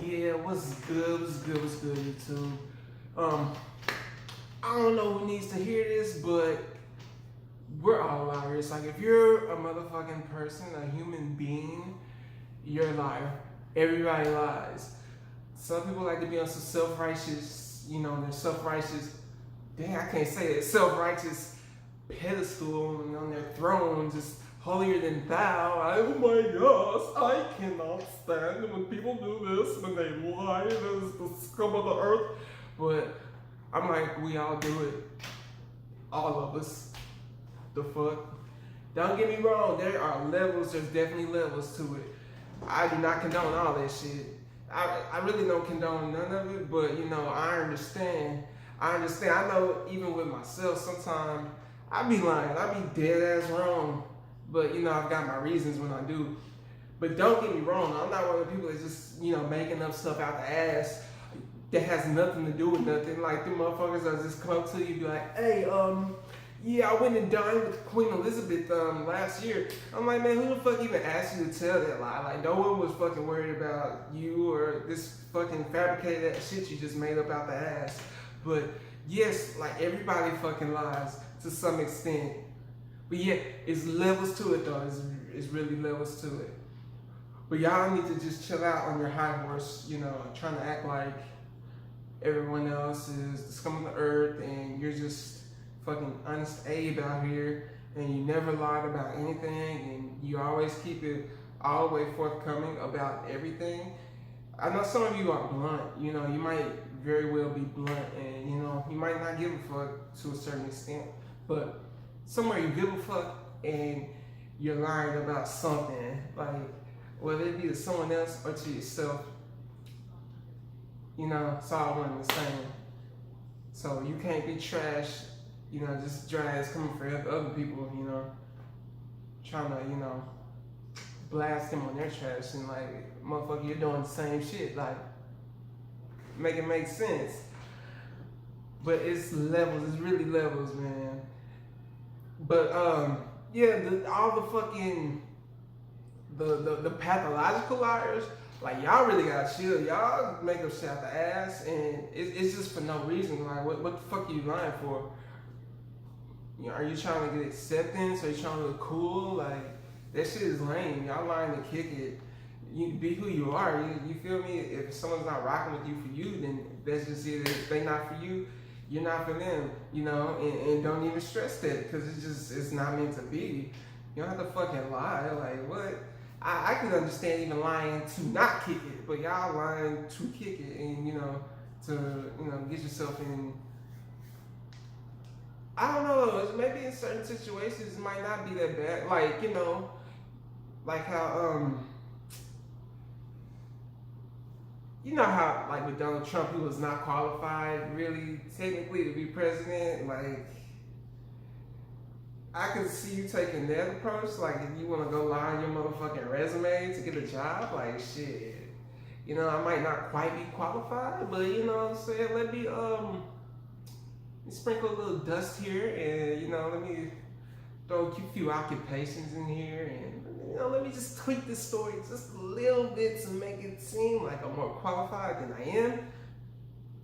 Yeah, what's good? What's good, YouTube? Um, I don't know who needs to hear this, but we're all liars. Like, if you're a motherfucking person, a human being, you're a liar. Everybody lies. Some people like to be on some self-righteous, they're self-righteous. Dang, I can't say it. Self-righteous pedestal and on their throne, just holier than thou. Oh my gosh, I cannot stand it when people do this, when they lie, as the scum of the earth. But I'm like, we all do it. All of us. The fuck? Don't get me wrong, there are levels, there's definitely levels to it. I do not condone all that shit. I really don't condone none of it, but I understand. I know even with myself, sometimes I be lying. I be dead ass wrong. But I've got my reasons when I do. But don't get me wrong, I'm not one of the people that's just, making up stuff out the ass that has nothing to do with nothing. Like the motherfuckers that just come up to you and be like, hey, yeah, I went and dined with Queen Elizabeth last year. I'm like, man, who the fuck even asked you to tell that lie? Like, no one was fucking worried about you or this fucking fabricated that shit you just made up out the ass. But yes, like everybody fucking lies to some extent. But yeah, it's levels to it though. It's really levels to it. But y'all need to just chill out on your high horse, trying to act like everyone else is the scum of the earth and you're just fucking honest Abe out here and you never lied about anything and you always keep it all the way forthcoming about everything. I know some of you are blunt, you might very well be blunt and you might not give a fuck to a certain extent, but somewhere you give a fuck and you're lying about something, like whether it be to someone else or to yourself, it's all one and the same. So you can't be trash, just dry ass coming for other people, trying to, blast them on their trash and like, motherfucker, you're doing the same shit, like, make it make sense. But it's levels, it's really levels, man. But yeah, all the fucking the pathological liars, like y'all really gotta chill. Y'all make up shit out the ass, and it's just for no reason. Like, what the fuck are you lying for? Are you trying to get acceptance? Are you trying to look cool? Like, that shit is lame. Y'all lying to kick it. You be who you are. You feel me? If someone's not rocking with you for you, then that's just it. If they not for you, you're not for them, and don't even stress that because it's not meant to be. You don't have to fucking lie. Like, what? I could understand even lying to not kick it, but y'all lying to kick it and, to, get yourself in, I don't know, maybe in certain situations it might not be that bad. Like, like how, how, like, with Donald Trump, he was not qualified, really, technically, to be president. Like, I could see you taking that approach. Like, if you want to go lie on your motherfucking resume to get a job, like, shit. I might not quite be qualified, but, what I'm saying? Let me sprinkle a little dust here, and, let me throw a few occupations in here, and let me just tweak this story just a little bit to make it seem like I'm more qualified than I am.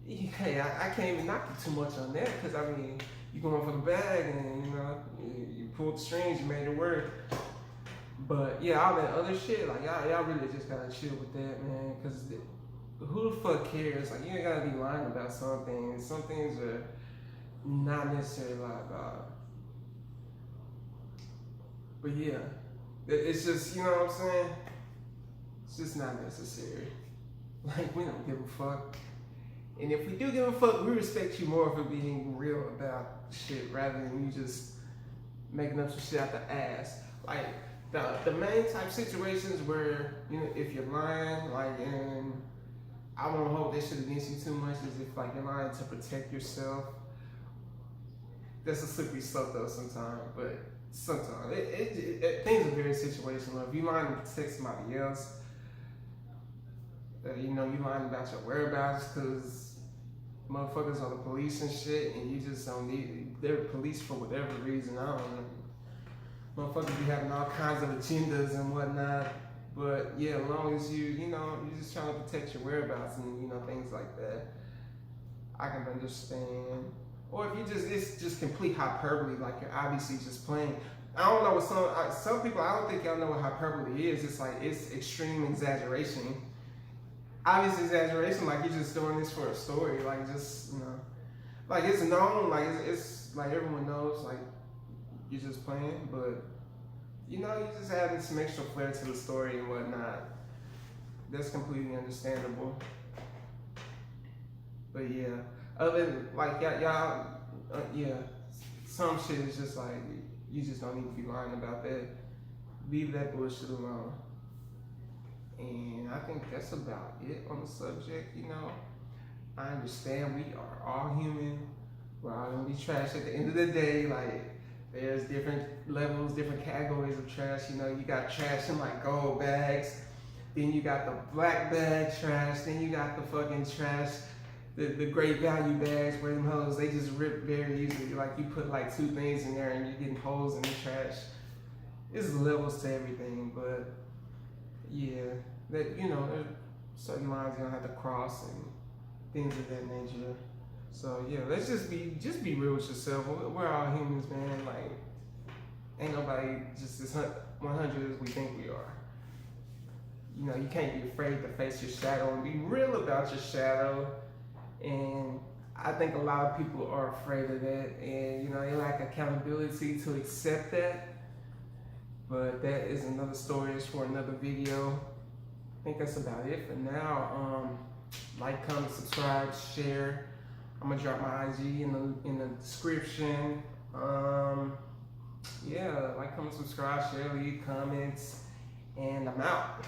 Hey, I can't even knock you too much on that because you going for the bag and you pulled the strings, you made it work. But yeah, all that other shit, like y'all really just gotta chill with that, man. Because who the fuck cares? Like, you ain't gotta be lying about something. Some things are not necessarily lie about. But yeah. It's just, what I'm saying? It's just not necessary. Like, we don't give a fuck. And if we do give a fuck, we respect you more for being real about shit rather than you just making up some shit out the ass. Like, the main type situations where, if you're lying, like, and I won't hold that shit against you too much, is if, like, you're lying to protect yourself. That's a slippery slope, though, sometimes, but sometimes things are very situational. If you lying to protect somebody else, you lying about your whereabouts because motherfuckers are the police and shit, and you just don't need. They're police for whatever reason. I don't know. Motherfuckers be having all kinds of agendas and whatnot. But yeah, as long as you know, you're just trying to protect your whereabouts and things like that, I can understand. Or if you it's just complete hyperbole, like you're obviously just playing. I don't know what some people. I don't think y'all know what hyperbole is. It's like it's extreme exaggeration. Obvious exaggeration, like you're just doing this for a story, like just like it's known, like it's like everyone knows, like you're just playing, but you're just adding some extra flair to the story and whatnot. That's completely understandable. But yeah, other than like y'all, yeah, some shit is just like you just don't need to be lying about that. Leave that bullshit alone. And I think that's about it on the subject. I understand we are all human. We're all gonna be trash at the end of the day. Like there's different levels, different categories of trash. You got trash in like gold bags. Then you got the black bag trash. Then you got the fucking trash, the great value bags where them hoes, they just rip very easily. Like you put like 2 things in there and you're getting holes in the trash. There's levels to everything, but yeah, that there's certain lines you don't have to cross and things of that nature. So yeah, let's just be real with yourself. We're all humans, man. Like ain't nobody just as 100 as we think we are. You can't be afraid to face your shadow and be real about your shadow. And I think a lot of people are afraid of that, and they lack accountability to accept that. But that is another story. It's for another video. I think that's about it for now. Like, comment, subscribe, share. I'm gonna drop my IG in the description. Yeah, like, comment, subscribe, share, leave comments, and I'm out.